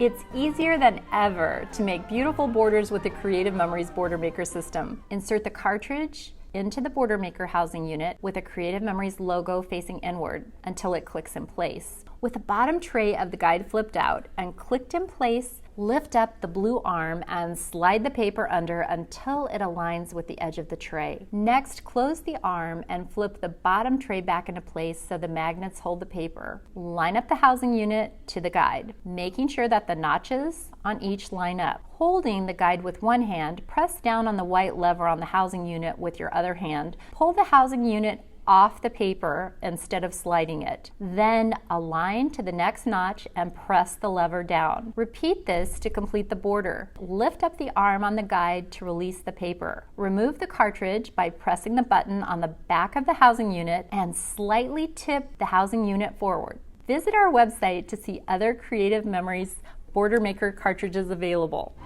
It's easier than ever to make beautiful borders with the Creative Memories Border Maker system. Insert the cartridge into the Border Maker housing unit with a Creative Memories logo facing inward until it clicks in place. With the bottom tray of the guide flipped out and clicked in place, lift up the blue arm and slide the paper under until it aligns with the edge of the tray. Next, close the arm and flip the bottom tray back into place so the magnets hold the paper. Line up the housing unit to the guide, making sure that the notches on each line up. Holding the guide with one hand, press down on the white lever on the housing unit with your other hand. Pull the housing unit off the paper instead of sliding it. Then align to the next notch and press the lever down. Repeat this to complete the border. Lift up the arm on the guide to release the paper. Remove the cartridge by pressing the button on the back of the housing unit and slightly tip the housing unit forward. Visit our website to see other Creative Memories Border Maker cartridges available.